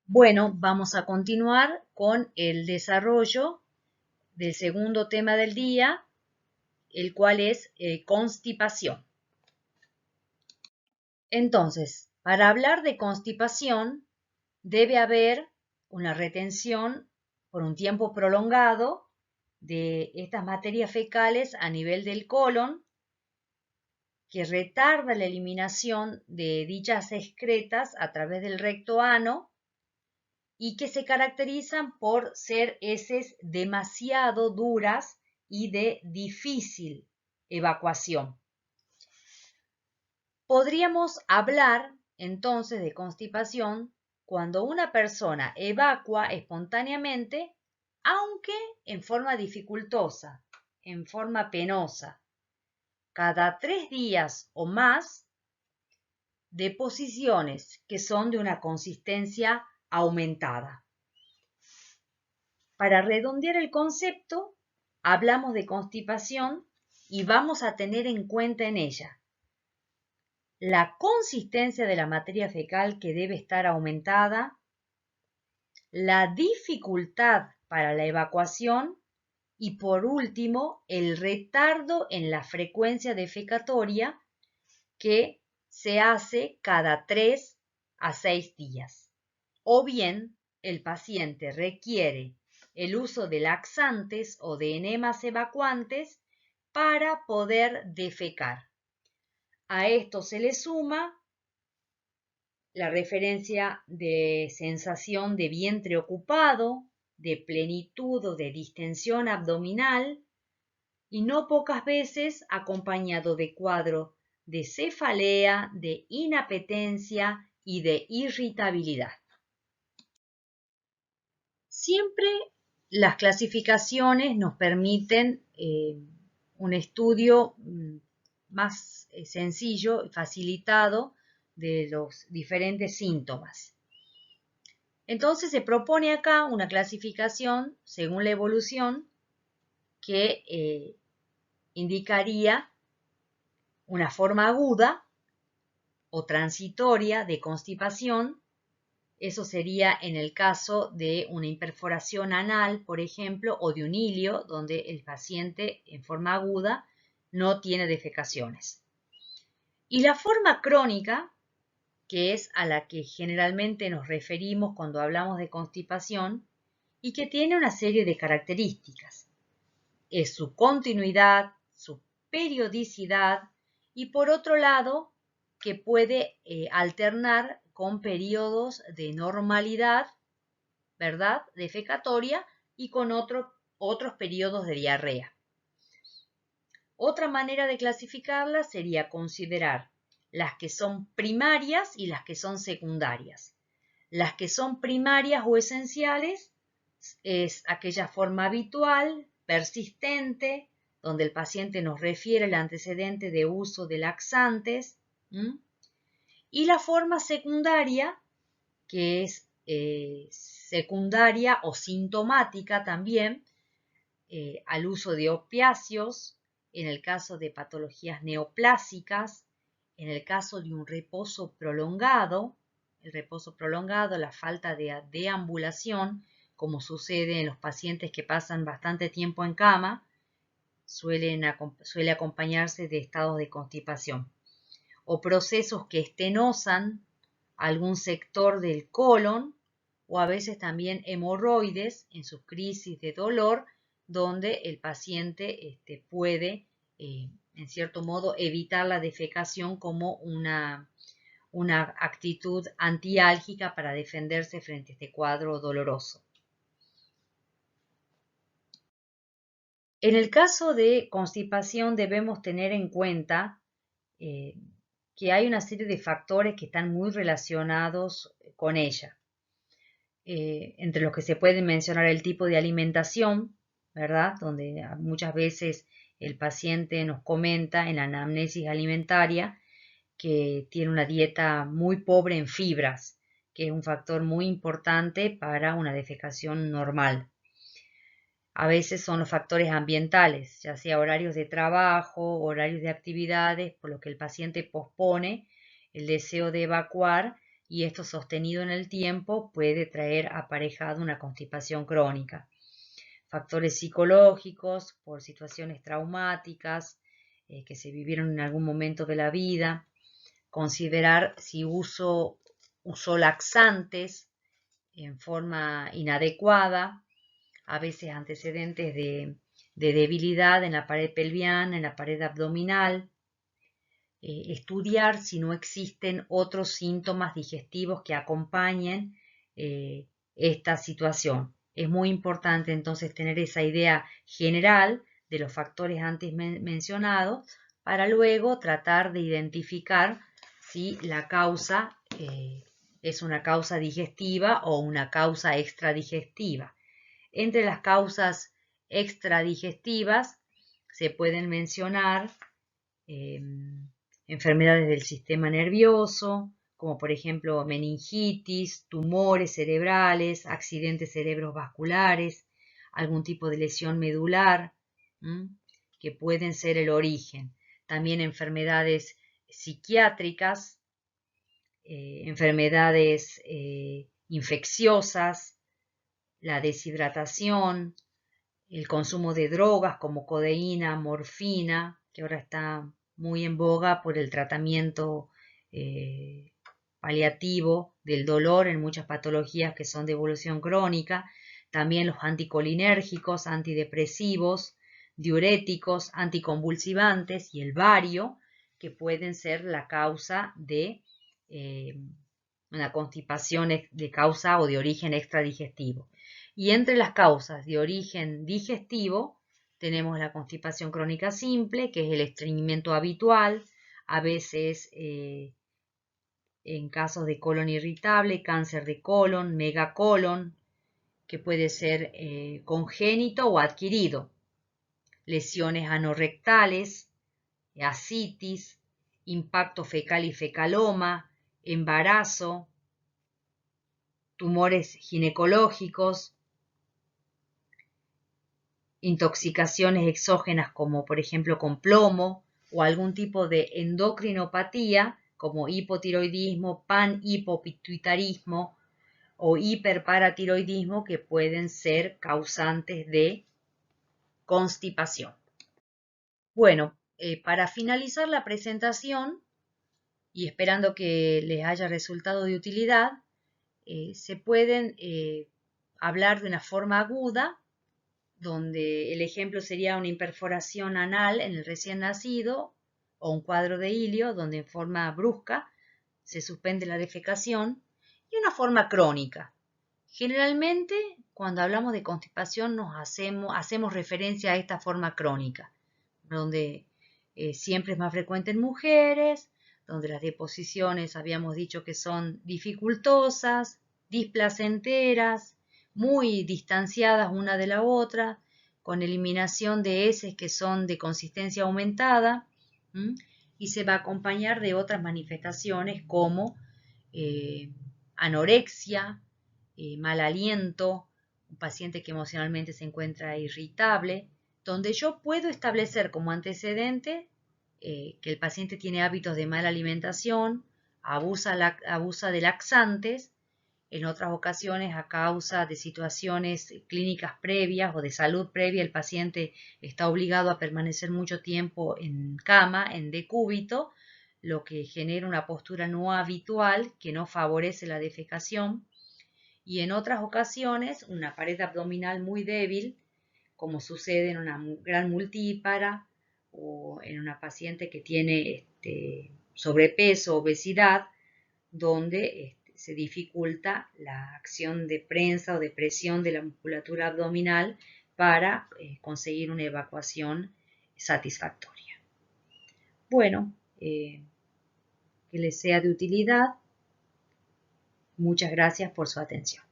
Bueno, vamos a continuar con el desarrollo del segundo tema del día, el cual es constipación. Entonces, para hablar de constipación, debe haber una retención por un tiempo prolongado de estas materias fecales a nivel del colon, que retarda la eliminación de dichas excretas a través del recto ano y que se caracterizan por ser heces demasiado duras y de difícil evacuación. Podríamos hablar entonces de constipación cuando una persona evacua espontáneamente, aunque en forma dificultosa, en forma penosa, cada 3 días o más, de posiciones que son de una consistencia aumentada. Para redondear el concepto, hablamos de constipación y vamos a tener en cuenta en ella la consistencia de la materia fecal, que debe estar aumentada, la dificultad para la evacuación y, por último, el retardo en la frecuencia defecatoria, que se hace cada 3 a 6 días. O bien, el paciente requiere el uso de laxantes o de enemas evacuantes para poder defecar. A esto se le suma la referencia de sensación de vientre ocupado, de plenitud o de distensión abdominal, y no pocas veces acompañado de cuadro de cefalea, de inapetencia y de irritabilidad. Siempre las clasificaciones nos permiten un estudio más sencillo y facilitado de los diferentes síntomas. Entonces se propone acá una clasificación según la evolución que indicaría una forma aguda o transitoria de constipación. Eso sería en el caso de una imperforación anal, por ejemplo, o de un ilio, donde el paciente en forma aguda no tiene defecaciones. Y la forma crónica, que es a la que generalmente nos referimos cuando hablamos de constipación, y que tiene una serie de características. Es su continuidad, su periodicidad y, por otro lado, que puede alternar con periodos de normalidad, ¿verdad?, defecatoria, y con otros periodos de diarrea. Otra manera de clasificarla sería considerar las que son primarias y las que son secundarias. Las que son primarias o esenciales es aquella forma habitual, persistente, donde el paciente nos refiere el antecedente de uso de laxantes, y la forma secundaria, que es secundaria o sintomática también, al uso de opiáceos, en el caso de patologías neoplásicas, en el caso de un reposo prolongado, el reposo prolongado, la falta de deambulación, como sucede en los pacientes que pasan bastante tiempo en cama, suele acompañarse de estados de constipación, o procesos que estenosan algún sector del colon, o a veces también hemorroides en sus crisis de dolor, donde el paciente puede, en cierto modo, evitar la defecación como una actitud antiálgica para defenderse frente a este cuadro doloroso. En el caso de constipación debemos tener en cuenta que hay una serie de factores que están muy relacionados con ella. Entre los que se puede mencionar el tipo de alimentación, ¿verdad?, donde muchas veces el paciente nos comenta en la anamnesis alimentaria que tiene una dieta muy pobre en fibras, que es un factor muy importante para una defecación normal. A veces son los factores ambientales, ya sea horarios de trabajo, horarios de actividades, por lo que el paciente pospone el deseo de evacuar y esto sostenido en el tiempo puede traer aparejado una constipación crónica. Factores psicológicos por situaciones traumáticas que se vivieron en algún momento de la vida. Considerar si uso laxantes en forma inadecuada, a veces antecedentes de debilidad en la pared pelviana, en la pared abdominal. Estudiar si no existen otros síntomas digestivos que acompañen esta situación. Es muy importante entonces tener esa idea general de los factores antes mencionados para luego tratar de identificar si la causa es una causa digestiva o una causa extradigestiva. Entre las causas extradigestivas se pueden mencionar enfermedades del sistema nervioso, como por ejemplo meningitis, tumores cerebrales, accidentes cerebrovasculares, algún tipo de lesión medular, que pueden ser el origen. También enfermedades psiquiátricas, enfermedades infecciosas, la deshidratación, el consumo de drogas como codeína, morfina, que ahora está muy en boga por el tratamiento paliativo del dolor en muchas patologías que son de evolución crónica, también los anticolinérgicos, antidepresivos, diuréticos, anticonvulsivantes y el bario, que pueden ser la causa de una constipación de causa o de origen extradigestivo. Y entre las causas de origen digestivo tenemos la constipación crónica simple, que es el estreñimiento habitual, a veces en casos de colon irritable, cáncer de colon, megacolon, que puede ser congénito o adquirido, lesiones anorrectales, ascitis, impacto fecal y fecaloma, embarazo, tumores ginecológicos, intoxicaciones exógenas como por ejemplo con plomo o algún tipo de endocrinopatía como hipotiroidismo, panhipopituitarismo o hiperparatiroidismo que pueden ser causantes de constipación. Bueno, para finalizar la presentación y esperando que les haya resultado de utilidad, se pueden hablar de una forma aguda, donde el ejemplo sería una imperforación anal en el recién nacido o un cuadro de hilio donde en forma brusca se suspende la defecación, y una forma crónica. Generalmente, cuando hablamos de constipación hacemos referencia a esta forma crónica, donde siempre es más frecuente en mujeres, donde las deposiciones habíamos dicho que son dificultosas, displacenteras, muy distanciadas una de la otra, con eliminación de heces que son de consistencia aumentada, y se va a acompañar de otras manifestaciones como anorexia, mal aliento, un paciente que emocionalmente se encuentra irritable, donde yo puedo establecer como antecedente que el paciente tiene hábitos de mala alimentación, abusa de laxantes, en otras ocasiones a causa de situaciones clínicas previas o de salud previa, el paciente está obligado a permanecer mucho tiempo en cama, en decúbito, lo que genera una postura no habitual que no favorece la defecación, y en otras ocasiones una pared abdominal muy débil, como sucede en una gran multípara o en una paciente que tiene sobrepeso, obesidad, donde se dificulta la acción de prensa o de presión de la musculatura abdominal para conseguir una evacuación satisfactoria. Bueno, que les sea de utilidad. Muchas gracias por su atención.